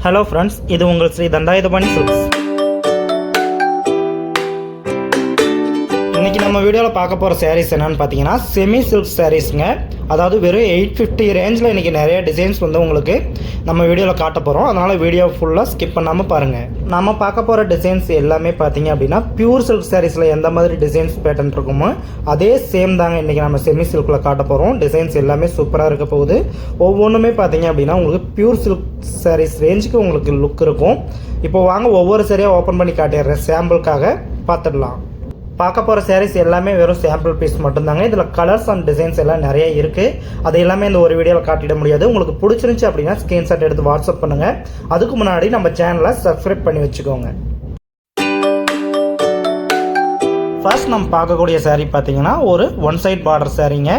Hello friends, இது உங்கள் Sri Dhandayuthapani silks. இன்றைக்கி நம்ம வீடியோவில் பார்க்க போகிற சாரீஸ் என்னென்னு பார்த்தீங்கன்னா செமி சில்க் சாரீஸுங்க. அதாவது வெறும் 850 ரேஞ்சில் இன்றைக்கி நிறைய டிசைன்ஸ் வந்து உங்களுக்கு நம்ம வீடியோவில் காட்ட போகிறோம். அதனால் வீடியோ ஃபுல்லாக ஸ்கிப் பண்ணாமல் பாருங்கள். நம்ம பார்க்க போகிற டிசைன்ஸ் எல்லாமே பார்த்தீங்க அப்படின்னா பியூர் சில்க் சாரீஸில் எந்த மாதிரி டிசைன்ஸ் பேட்டர்ன் இருக்குமோ அதே சேம் தாங்க இன்றைக்கி நம்ம செமி சில்கில் காட்ட போகிறோம். டிசைன்ஸ் எல்லாமே சூப்பராக இருக்க போகுது. ஒவ்வொன்றுமே பார்த்தீங்க அப்படின்னா உங்களுக்கு பியூர் சில்க் சாரீஸ் ரேஞ்சுக்கு உங்களுக்கு லுக் இருக்கும். இப்போ வாங்க ஒவ்வொரு சாரியாக ஓப்பன் பண்ணி காட்டிடுறேன், சாம்பிளுக்காக பார்த்துடலாம். பார்க்க போகிற சாரீஸ் எல்லாமே வெறும் சாம்பிள் பீஸ் மட்டும்தாங்க. இதில் கலர்ஸ் அண்ட் டிசைன்ஸ் எல்லாம் நிறைய இருக்குது. அது எல்லாமே இந்த ஒரு வீடியோவில் காட்டிட முடியாது. உங்களுக்கு பிடிச்சிருந்துச்சி அப்படின்னா ஸ்க்ரீன்ஷாட் எடுத்து வாட்ஸ்அப் பண்ணுங்கள். அதுக்கு முன்னாடி நம்ம சேனலை சப்ஸ்கிரைப் பண்ணி வச்சுக்கோங்க. ஃபர்ஸ்ட் நம்ம பார்க்கக்கூடிய சாரீ பார்த்தீங்கன்னா ஒரு ஒன் சைட் பார்டர் சாரீங்க.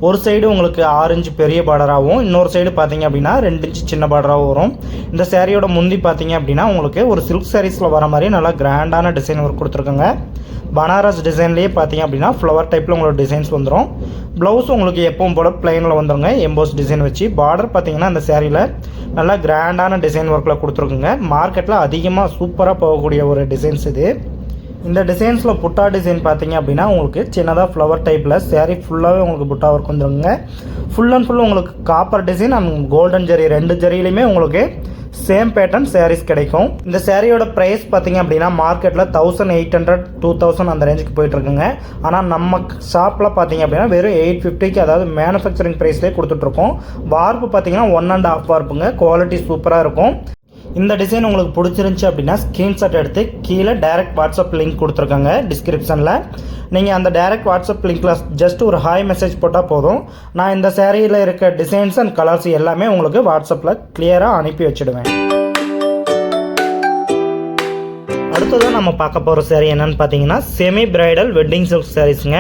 ஒரு சைடு உங்களுக்கு 6 இன்ச்சு பெரிய பார்டராகவும், இன்னொரு சைடு பார்த்தீங்க அப்படின்னா 2 இன்ச்சு சின்ன பார்டராகவும் வரும். இந்த சாரியோட முந்தி பார்த்தீங்க அப்படின்னா உங்களுக்கு ஒரு சில்க் சாரீஸில் வர மாதிரி நல்லா கிராண்டான டிசைன் ஒர்க் கொடுத்துருக்குங்க. பனாரஸ் டிசைன்லேயே பார்த்தீங்க அப்படின்னா ஃப்ளவர் டைப்பில் உங்களுக்கு டிசைன்ஸ் வந்துடும். ப்ளவுஸ் உங்களுக்கு எப்பவும் போல் பிளைனில் வந்துடுங்க, எம்போஸ் டிசைன் வச்சு. பார்டர் பார்த்தீங்கன்னா இந்த சாரியில் நல்லா கிராண்டான டிசைன் ஒர்க்கில் கொடுத்துருக்குங்க. மார்க்கெட்டில் அதிகமாக சூப்பராக போகக்கூடிய ஒரு டிசைன்ஸ் இது. இந்த டிசைன்ஸில் புட்டா டிசைன் பார்த்தீங்க அப்படின்னா உங்களுக்கு சின்னதாக ஃப்ளவர் டைப்பில் சாரீ ஃபுல்லாகவே உங்களுக்கு புட்டா ஒர்க் வந்துடுங்க. ஃபுல் அண்ட் ஃபுல் உங்களுக்கு காப்பர் டிசைன் அண்ட் கோல்டன் ஜெரி, 2 ஜெரியிலையுமே உங்களுக்கு சேம் பேட்டர்ன் சாரீஸ் கிடைக்கும். இந்த சாரியோட ப்ரைஸ் பார்த்தீங்க அப்படின்னா மார்க்கெட்டில் 1800 2000 அந்த ரேஞ்சுக்கு போயிட்டுருக்குங்க. ஆனால் நம்ம ஷாப்பில் பார்த்தீங்க அப்படின்னா வெறும் 850க்கு, அதாவது மேனுஃபேக்சரிங் ப்ரைஸ்லேயே கொடுத்துட்ருக்கோம். வார்ப்பு பார்த்தீங்கன்னா 1.5 வார்ப்புங்க. குவாலிட்டி சூப்பராக இருக்கும். இந்த டிசைன் உங்களுக்கு பிடிச்சிருந்துச்சி அப்படின்னா ஸ்க்ரீன்ஷாட் எடுத்து கீழே டைரக்ட் வாட்ஸ்அப் லிங்க் கொடுத்துருக்காங்க டிஸ்கிரிப்ஷனில். நீங்கள் அந்த டைரக்ட் வாட்ஸ்அப் லிங்க்கில் ஜஸ்ட் ஒரு ஹாய் மெசேஜ் போட்டால் போதும். நான் இந்த சாரியில் இருக்க டிசைன்ஸ் அண்ட் கலர்ஸ் எல்லாமே உங்களுக்கு வாட்ஸ்அப்பில் கிளியராக அனுப்பி வச்சுடுவேன். அடுத்ததான் நம்ம பார்க்க போகிற சாரீ என்னென்னு பார்த்தீங்கன்னா செமி பிரைடல் வெட்டிங் சில்க் சாரீஸுங்க.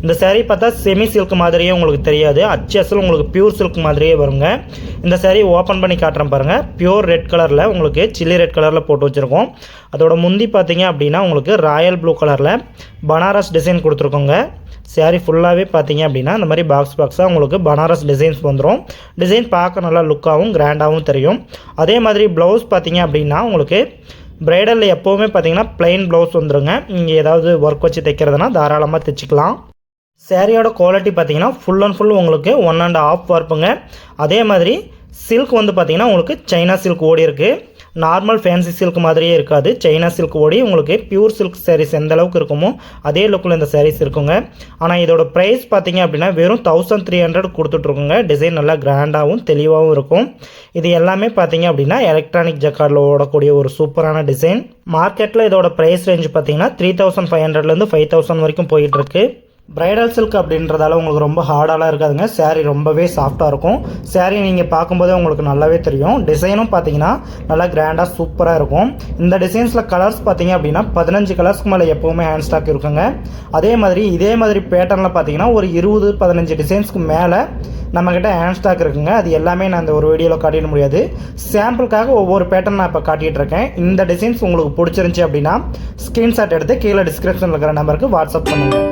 இந்த சாரீ பார்த்தா செமி சில்க் மாதிரியே உங்களுக்கு தெரியாது, அச்சல் உங்களுக்கு பியூர் சில்க் மாதிரியே வருங்க. இந்த சாரீ ஓப்பன் பண்ணி காட்டுறேன் பாருங்கள். பியூர் ரெட் கலரில் உங்களுக்கு சில்லி ரெட் கலரில் போட்டு வச்சுருக்கோம். அதோட முந்தி பார்த்தீங்க அப்படின்னா உங்களுக்கு ராயல் ப்ளூ கலரில் பனாரஸ் டிசைன் கொடுத்துருக்கோங்க. சாரீ ஃபுல்லாகவே பார்த்தீங்க அப்படின்னா இந்த மாதிரி பாக்ஸாக உங்களுக்கு பனாரஸ் டிசைன்ஸ் வந்துடும். டிசைன் பார்க்க நல்லா லுக்காகவும் கிராண்டாகவும் தெரியும். அதே மாதிரி ப்ளவுஸ் பார்த்தீங்க அப்படின்னா உங்களுக்கு பிரைடலில் எப்போவுமே பார்த்தீங்கன்னா பிளைன் ப்ளவுஸ் வந்துடுங்க. நீங்கள் ஏதாவது ஒர்க் வச்சு தைக்கிறதுனா தாராளமாக தைச்சிக்கலாம். சாரியோட குவாலிட்டி பார்த்தீங்கன்னா ஃபுல் அண்ட் ஃபுல் உங்களுக்கு 1.5 வார்ப்புங்க. அதே மாதிரி சில்க் வந்து பார்த்தீங்கன்னா உங்களுக்கு சைனா சில்க் ஓடி இருக்குது. நார்மல் ஃபேன்சி சில்க் மாதிரியே இருக்காது, சைனா சில்க் ஓடி உங்களுக்கு பியூர் சில்க் சாரீஸ் எந்த அளவுக்கு இருக்குமோ அதே லுக்கில் இந்த சாரீஸ் இருக்குங்க. ஆனால் இதோட ப்ரைஸ் பார்த்தீங்க அப்படின்னா வெறும் 1300 கொடுத்துட்ருக்குங்க. டிசைன் நல்லா கிராண்டாகவும் தெளிவாகவும் இருக்கும். இது எல்லாமே பார்த்தீங்க அப்படின்னா எலக்ட்ரானிக் ஜக்கார்டில் ஓடக்கூடிய ஒரு சூப்பரான டிசைன். மார்க்கெட்டில் இதோட ப்ரைஸ் ரேஞ்ச் பார்த்தீங்கன்னா 3500லேருந்து 5000 வரைக்கும் போயிட்டுருக்கு. பிரைடல் சில்க் அப்படின்றதால உங்களுக்கு ரொம்ப ஹார்டாலாம் இருக்காதுங்க. சாரீ ரொம்பவே சாஃப்டாக இருக்கும். சாரீ நீங்கள் பார்க்கும்போதே உங்களுக்கு நல்லாவே தெரியும். டிசைனும் பார்த்தீங்கன்னா நல்லா கிராண்டாக சூப்பராக இருக்கும். இந்த டிசைன்ஸில் கலர்ஸ் பார்த்தீங்க அப்படின்னா 15 கலர்ஸ்க்கு மேலே எப்போவுமே ஹேண்ட் ஸ்டாக் இருக்குங்க. அதே மாதிரி பேட்டர்னில் பார்த்தீங்கன்னா ஒரு 20-15 டிசைன்ஸ்க்கு மேலே நம்மக்கிட்ட ஹேண்ட் ஸ்டாக் இருக்குங்க. அது எல்லாமே நான் இந்த ஒரு வீடியோவில் காட்டிட முடியாது. சாம்பிளுக்காக ஒவ்வொரு பேட்டர்ன் நான் இப்போ காட்டிகிட்டு இருக்கேன். இந்த டிசைன்ஸ் உங்களுக்கு பிடிச்சிருந்துச்சி அப்படின்னா ஸ்க்ரீன்ஷாட் எடுத்து கீழே டிஸ்கிரிப்ஷனில் இருக்கிற நம்பருக்கு வாட்ஸ்அப் பண்ணுங்கள்.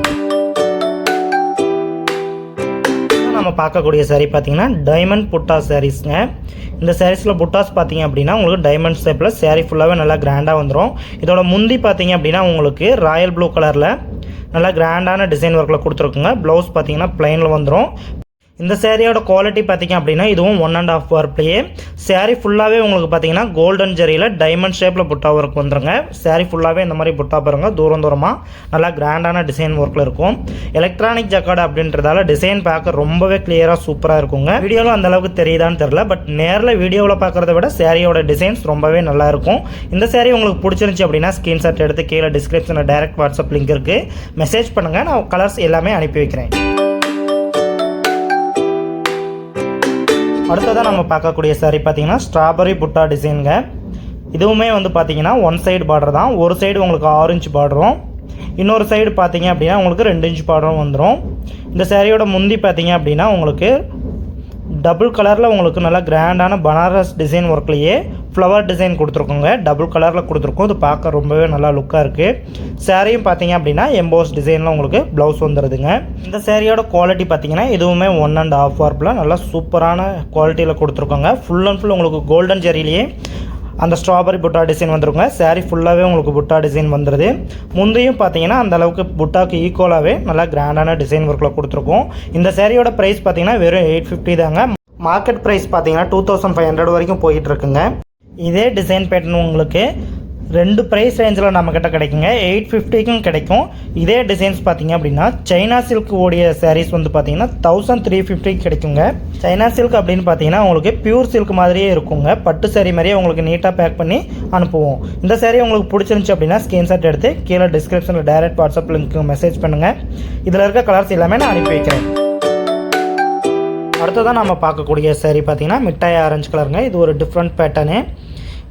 நம்ம பார்க்கக்கூடிய சாரீ பார்த்தீங்கன்னா டைமண்ட் புட்டா சாரீஸ்ங்க. இந்த சாரீஸில் புட்டாஸ் பார்த்தீங்க அப்படின்னா உங்களுக்கு டைமண்ட் ஷேப்பில் சாரீ ஃபுல்லாகவே நல்லா கிராண்டாக வந்துடும். இதோட முந்தி பார்த்தீங்க அப்படின்னா உங்களுக்கு ராயல் ப்ளூ கலரில் நல்லா கிராண்டான டிசைன் ஒர்க்கில் கொடுத்துருக்குங்க. ப்ளவுஸ் பார்த்தீங்கன்னா பிளைனில் வந்துடும். இந்த சாரியோட குவாலிட்டி பார்த்தீங்க அப்படின்னா இதுவும் 1.5 வார்ப்லேயே சாரீ ஃபுல்லாகவே உங்களுக்கு பார்த்தீங்கன்னா கோல்டன் ஜெரியில் டைமண்ட் ஷேப்பில் புட்டா ஒர்க் வந்துருங்க. சாரீ ஃபுல்லாகவே இந்த மாதிரி புட்டா பாருங்கள், தூரமாக நல்லா கிராண்டான டிசைன் ஒர்க்கில் இருக்கும். எலக்ட்ரானிக் ஜக்கார்டு அப்படின்றதால டிசைன் பார்க்க ரொம்பவே கிளியராக சூப்பராக இருக்குங்க. வீடியோவில் அந்த அளவுக்கு தெரியுதான்னு தெரில, பட் நேரில் வீடியோவில் பார்க்குறத விட சாரியோட டிசைன்ஸ் ரொம்பவே நல்லா இருக்கும். இந்த சாரீ உங்களுக்கு பிடிச்சிருந்துச்சி அப்படின்னா ஸ்க்ரீன்ஷாட் எடுத்து கீழே டிஸ்கிரிப்ஷனில் டைரக்ட் வாட்ஸ்அப் லிங்க் இருக்குது, மெசேஜ் பண்ணுங்கள். நான் கலர்ஸ் எல்லாமே அனுப்பி வைக்கிறேன். அடுத்ததாக நம்ம பார்க்கக்கூடிய சாரீ பார்த்தீங்கன்னா ஸ்ட்ராபெரி புட்டா டிசைனுங்க. இதுவுமே வந்து பார்த்தீங்கன்னா ஒன் சைடு பார்டர் தான். ஒரு சைடு உங்களுக்கு 6 இன்ச் பார்டரும், இன்னொரு சைடு பார்த்தீங்க அப்படின்னா உங்களுக்கு 2 இன்ச் பார்டரும் வந்துடும். இந்த சாரியோட முந்தி பார்த்தீங்க அப்படின்னா உங்களுக்கு டபுள் கலரில் உங்களுக்கு நல்லா கிராண்டான பனாரஸ் டிசைன் ஒர்க்லேயே ஃப்ளவர் டிசைன் கொடுத்துருக்கோங்க. டபுள் கலரில் கொடுத்துருக்கோம். இது பார்க்க ரொம்பவே நல்லா லுக்காக இருக்குது. சாரியும் பார்த்தீங்க அப்படின்னா எம்போஸ் டிசைனில் உங்களுக்கு ப்ளவுஸ் வந்துடுதுங்க. இந்த சாரியோட குவாலிட்டி பார்த்தீங்கன்னா இதுவுமே 1.5 வார்ப்பில் நல்லா சூப்பரான குவாலிட்டியில் கொடுத்துருக்கோங்க. ஃபுல் அண்ட் ஃபுல் உங்களுக்கு கோல்டன் ஜெரியிலேயே அந்த ஸ்ட்ராபெரி புட்டா டிசைன் வந்துருங்க. saree ஃபுல்லாகவே உங்களுக்கு புட்டா டிசைன் வந்துடுது. முந்தையும் பார்த்தீங்கன்னா அந்த அளவுக்கு புட்டாக்கு ஈக்குவலாகவே நல்லா கிராண்டான டிசைன் ஒர்க்கில் கொடுத்துருக்கோம். இந்த சேரீயோட ப்ரைஸ் பார்த்தீங்கன்னா வெறும் 850 தாங்க. மார்க்கெட் ப்ரைஸ் பார்த்தீங்கன்னா 2500 வரைக்கும் போயிட்டு இருக்குங்க. இதே டிசைன் பேட்டர்ன் உங்களுக்கு 2 ப்ரைஸ் ரேஞ்சில் நம்மக்கிட்ட கிடைக்குங்க. 850க்கும் கிடைக்கும். இதே டிசைன்ஸ் பார்த்தீங்க அப்படின்னா சைனா சில்க் ஓடிய சாரீஸ் வந்து பார்த்தீங்கன்னா 1350 கிடைக்குங்க. சைனா சில்க் அப்படின்னு பார்த்தீங்கன்னா உங்களுக்கு பியூர் சில்க் மாதிரியே இருக்குங்க. பட்டு சாரீ மாதிரியே உங்களுக்கு நீட்டாக பேக் பண்ணி அனுப்புவோம். இந்த சாரீ உங்களுக்கு பிடிச்சிருந்துச்சி அப்படின்னா ஸ்க்ரீன்ஷாட் எடுத்து கீழே டிஸ்கிரிப்ஷனில் டைரக்ட் வாட்ஸ்அப் லிங்க்கு மெசேஜ் பண்ணுங்கள். இதில் இருக்க கலர்ஸ் எல்லாமே நான் அனுப்பி வைக்கிறேன். அடுத்ததான் நம்ம பார்க்கக்கூடிய சாரீ பார்த்தீங்கன்னா மிட்டாய் ஆரஞ்சு கலருங்க. இது ஒரு டிஃப்ரெண்ட் பேட்டர்னு.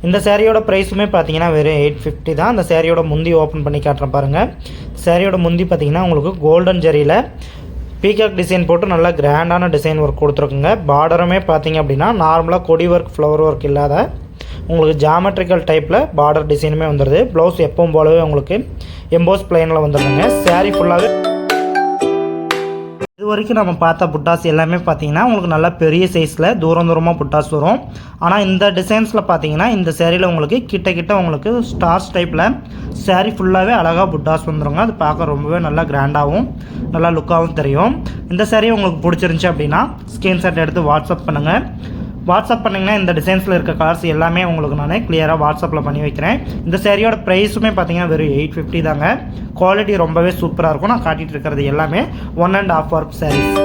இந்த சேரீயோட ப்ரைஸுமே பார்த்தீங்கன்னா வெறும் 850 தான். அந்த சேரீயோட முந்தி ஓப்பன் பண்ணி காட்டுறேன் பாருங்கள். சேரீயோட முந்தி பார்த்தீங்கன்னா உங்களுக்கு கோல்டன் ஜரியில் பீகாக் டிசைன் போட்டு நல்லா கிராண்டான டிசைன் ஒர்க் கொடுத்துருக்குங்க. பார்டருமே பார்த்தீங்க அப்படின்னா நார்மலாக கொடி ஒர்க் ஃப்ளவர் ஒர்க் இல்லாத உங்களுக்கு ஜாமெட்ரிக்கல் டைப்பில் பார்டர் டிசைனுமே வந்துடுது. ப்ளவுஸ் எப்பவும் போலவே உங்களுக்கு எம்போஸ் பிளைனில் வந்துடுதுங்க. சேரீ ஃபுல்லாகவே இது வரைக்கும் நம்ம பார்த்த புட்டாஸ் எல்லாமே பார்த்தீங்கன்னா உங்களுக்கு நல்லா பெரிய சைஸில் தூரமாக புட்டாஸ் வரும். ஆனால் இந்த டிசைன்ஸில் பார்த்தீங்கன்னா இந்த சேரீயில் உங்களுக்கு கிட்ட உங்களுக்கு ஸ்டார்ஸ் டைப்பில் சேரீ ஃபுல்லாகவே அழகாக புட்டாஸ் வந்துடுங்க. அது பார்க்க ரொம்பவே நல்லா கிராண்டாகவும் நல்லா லுக்காகவும் தெரியும். இந்த சேரீ உங்களுக்கு பிடிச்சிருந்துச்சி அப்படின்னா ஸ்க்ரீன்ஷாட் எடுத்து வாட்ஸ்அப் பண்ணுங்கள். வாட்ஸ்அப் பண்ணிங்கன்னா இந்த டிசைன்ஸில் இருக்க கலர்ஸ் எல்லாமே உங்களுக்கு நான் கிளியராக வாட்ஸ்அப்பில் பண்ணி வைக்கிறேன். இந்த சேரீயோட ப்ரைஸுமே பார்த்தீங்கன்னா வெறும் 850 தாங்க. குவாலிட்டி ரொம்பவே சூப்பராக இருக்கும். நான் காட்டிகிட்டு இருக்கிறது எல்லாமே 1.5 ஒர்க் சாரீஸ்.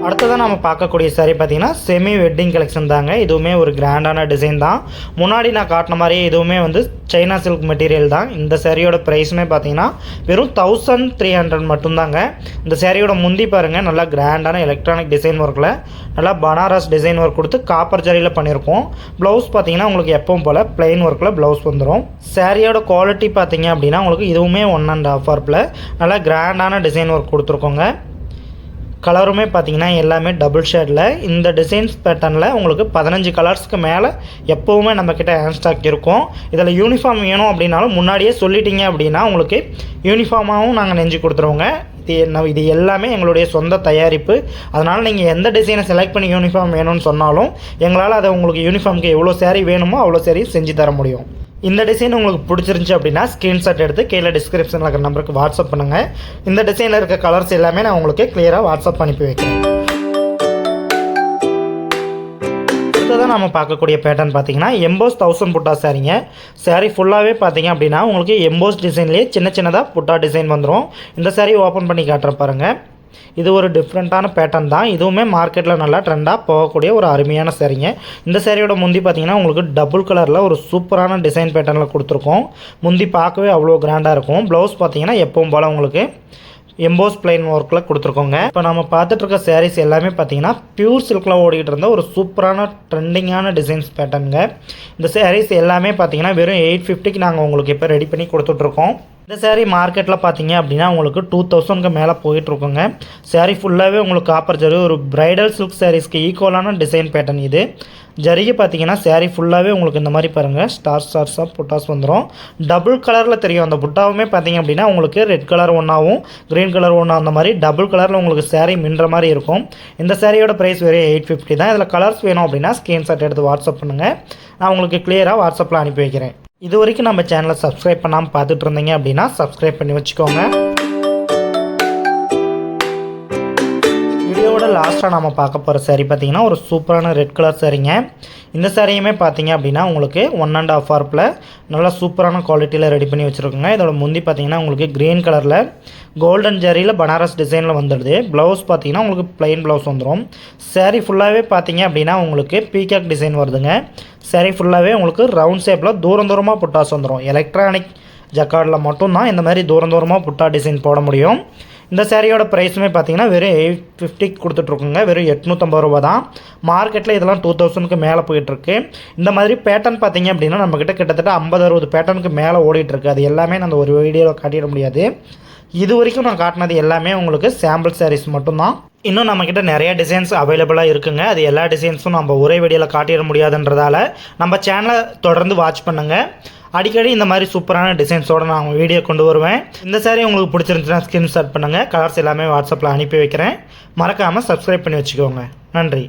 அடுத்ததான் நம்ம பார்க்கக்கூடிய சாரீ பார்த்தீங்கன்னா செமி வெட்டிங் கலெக்ஷன் தாங்க. இதுவுமே ஒரு கிராண்டான டிசைன் தான். முன்னாடி நான் காட்டின மாதிரியே இதுவுமே வந்து சைனா சில்க் மெட்டீரியல் தான். இந்த சாரியோட ப்ரைஸுமே பார்த்தீங்கன்னா வெறும் 1300 மட்டும்தாங்க. இந்த சாரியோட முந்தி பாருங்கள் நல்லா கிராண்டான எலக்ட்ரானிக் டிசைன் ஒர்க்கில் நல்லா பனாரஸ் டிசைன் ஒர்க் கொடுத்து காப்பர் ஜரியில் பண்ணியிருக்கோம். ப்ளவுஸ் பார்த்தீங்கன்னா உங்களுக்கு எப்பவும் போல் பிளெயின் ஒர்க்கில் ப்ளவுஸ் வந்துடும். சாரியோட குவாலிட்டி பார்த்தீங்க அப்படின்னா உங்களுக்கு இதுவுமே 1.5 ஒர்க்கில் நல்லா கிராண்டான டிசைன் ஒர்க் கொடுத்துருக்கோங்க. கலருமே பார்த்தீங்கன்னா எல்லாமே டபுள் ஷேடில். இந்த டிசைன்ஸ் பேட்டர்னில் உங்களுக்கு 15 கலர்ஸ்க்கு மேலே எப்போவுமே நம்மக்கிட்ட ஹேண்ட் ஸ்டாக் இருக்கும். இதில் யூனிஃபார்ம் வேணும் அப்படின்னாலும் முன்னாடியே சொல்லிட்டீங்க அப்படின்னா உங்களுக்கு யூனிஃபார்மாகவும் நாங்கள் நெஞ்சு கொடுத்துருவோங்க. இது எல்லாமே எங்களுடைய சொந்த தயாரிப்பு. அதனால் நீங்கள் எந்த டிசைனை செலக்ட் பண்ணி யூனிஃபார்ம் வேணும்னு சொன்னாலும் எங்களால் அதை உங்களுக்கு யூனிஃபார்முக்கு எவ்வளோ சேரீ வேணுமோ அவ்வளோ சேரீ செஞ்சு தர முடியும். இந்த டிசைன் உங்களுக்கு பிடிச்சிருந்துச்சி அப்படின்னா ஸ்க்ரீன்ஷாட் எடுத்து கீழே டிஸ்கிரிப்ஷனில் இருக்கிற நம்பருக்கு வாட்ஸ்அப் பண்ணுங்கள். இந்த டிசைனில் இருக்க கலர்ஸ் எல்லாமே நான் உங்களுக்கு கிளியராக வாட்ஸ்அப் அனுப்பி வைக்கிறேன். அடுத்ததான் நம்ம பார்க்கக்கூடிய பேட்டர்ன் பார்த்தீங்கன்னா எம்போஸ் 1000 புட்டா சாரீங்க. சாரீ ஃபுல்லாகவே பார்த்தீங்க அப்படின்னா உங்களுக்கு எம்போஸ் டிசைன்லேயே சின்னதாக புட்டா டிசைன் வந்துடும். இந்த சாரீ ஓப்பன் பண்ணி காட்டுற பாருங்கள். இது ஒரு டிஃப்ரெண்ட்டான பேட்டர்ன் தான். இதுவுமே மார்க்கெட்டில் நல்லா ட்ரெண்டாக போகக்கூடிய ஒரு அருமையான சாரீங்க. இந்த சாரியோட முந்தி பார்த்தீங்கன்னா உங்களுக்கு டபுள் கலரில் ஒரு சூப்பரான டிசைன் பேட்டர்னில் கொடுத்துருக்கோம். முந்தி பார்க்கவே அவ்வளோ கிராண்டாக இருக்கும். ப்ளவுஸ் பார்த்தீங்கன்னா எப்பவும் போல் உங்களுக்கு எம்போஸ் பிளைன் ஒர்க்கில் கொடுத்துருக்கோங்க. இப்போ நம்ம பார்த்துட்டு இருக்க சாரீஸ் எல்லாமே பார்த்தீங்கன்னா பியூர் சில்கில் ஓடிக்கிட்டு இருந்த ஒரு சூப்பரான ட்ரெண்டிங்கான டிசைன்ஸ் பேட்டர்னுங்க. இந்த சாரீஸ் எல்லாமே பார்த்தீங்கன்னா வெறும் 850க்கு நாங்கள் உங்களுக்கு இப்போ ரெடி பண்ணி கொடுத்துட்ருக்கோம். இந்த சாரீ மார்க்கெட்டில் பார்த்தீங்க அப்படின்னா உங்களுக்கு 2000க்கு மேலே போயிட்டுருக்குங்க. சாரீ ஃபுல்லாகவே உங்களுக்கு காப்பர் ஜரி ஒரு பிரைடல் சில்க் சாரீஸ்க்கு ஈக்குவலான டிசைன் பேட்டர்ன் இது. ஜரிகை பார்த்தீங்கன்னா சாரீ ஃபுல்லாகவே உங்களுக்கு இந்த மாதிரி பாருங்கள் ஸ்டார்ஸாக புட்டாஸ் வந்துடும். டபுள் கலரில் தெரியும். அந்த புட்டாவுமே பார்த்தீங்க அப்படின்னா உங்களுக்கு ரெட் கலர் ஒன்றாவும் க்ரீன் கலர் ஒன்றா அந்த மாதிரி டபுள் கலரில் உங்களுக்கு சாரீ மின்ற மாதிரி இருக்கும். இந்த சாரியோட ப்ரைஸ் வெறும் 850 தான். இதில் கலர்ஸ் வேணும் அப்படின்னா ஸ்க்ரீன்ஷாட் எடுத்து வாட்ஸ்அப் பண்ணுங்கள். நான் உங்களுக்கு கிளியராக வாட்ஸ்அப்பில் அனுப்பி வைக்கிறேன். இது வரைக்கும் நம்ம சேனலை சப்ஸ்கிரைப் பண்ணாமல் பார்த்துட்டு இருந்தீங்க அப்படின்னா சப்ஸ்கிரைப் பண்ணி வச்சுக்கோங்க. வீடியோவோட லாஸ்ட்டாக நம்ம பார்க்க போகிற சாரீ பார்த்தீங்கன்னா ஒரு சூப்பரான ரெட் கலர் சாரீங்க. இந்த சாரியுமே பார்த்தீங்க அப்படின்னா உங்களுக்கு 1.5 ஒர்க்கில் நல்லா சூப்பரான குவாலிட்டியில் ரெடி பண்ணி வச்சுருக்கோங்க. இதோட முந்தி பார்த்தீங்கன்னா உங்களுக்கு க்ரீன் கலரில் கோல்டன் ஜரியில் பனாரஸ் டிசைனில் வந்துடுது. ப்ளவுஸ் பார்த்தீங்கன்னா உங்களுக்கு ப்ளைன் ப்ளவுஸ் வந்துடும். சாரீ ஃபுல்லாகவே பார்த்தீங்க அப்படின்னா உங்களுக்கு பீகாக் டிசைன் வருதுங்க. சாரீ ஃபுல்லாகவே உங்களுக்கு ரவுண்ட் ஷேப்பில் தூரமாக புட்டாஸ் வந்துடும். எலக்ட்ரானிக் ஜக்கார்டில் மட்டும்தான் இந்த மாதிரி தூரமாக புட்டா டிசைன் போட முடியும். இந்த சாரியோட ப்ரைஸுமே பார்த்தீங்கன்னா வெறும் 850 கொடுத்துட்ருக்குங்க. வெறும் 850 ரூபா தான். மார்க்கெட்டில் இதெல்லாம் 2000க்கு மேலே போயிட்டுருக்கு. இந்த மாதிரி பேட்டர்ன் பார்த்தீங்க அப்படின்னா நம்மக்கிட்ட கிட்டத்தட்ட 50-60 பேட்டர்னுக்கு மேலே ஓடிட்டுருக்கு. அது எல்லாமே நான் ஒரு வீடியோவில் காட்டிட முடியாது. இது வரைக்கும் நான் காட்டினது எல்லாமே உங்களுக்கு சாம்பிள் சாரீஸ் மட்டும்தான். இன்னும் நம்மக்கிட்ட நிறைய டிசைன்ஸ் அவைலபிளாக இருக்குங்க. அது எல்லா டிசைன்ஸும் நம்ம ஒரே வீடியோவில் காட்டிட முடியாதுன்றதால நம்ம சேனலை தொடர்ந்து வாட்ச் பண்ணுங்கள். அடிக்கடி இந்த மாதிரி சூப்பரான டிசைன்ஸோடு நான் வீடியோ கொண்டு வருவேன். இந்த சாரீ உங்களுக்கு பிடிச்சிருந்துச்சுன்னா ஸ்க்ரீன்ஷாட் பண்ணுங்கள். கலர்ஸ் எல்லாமே வாட்ஸ்அப்பில் அனுப்பி வைக்கிறேன். மறக்காமல் சப்ஸ்கிரைப் பண்ணி வச்சுக்கோங்க. நன்றி.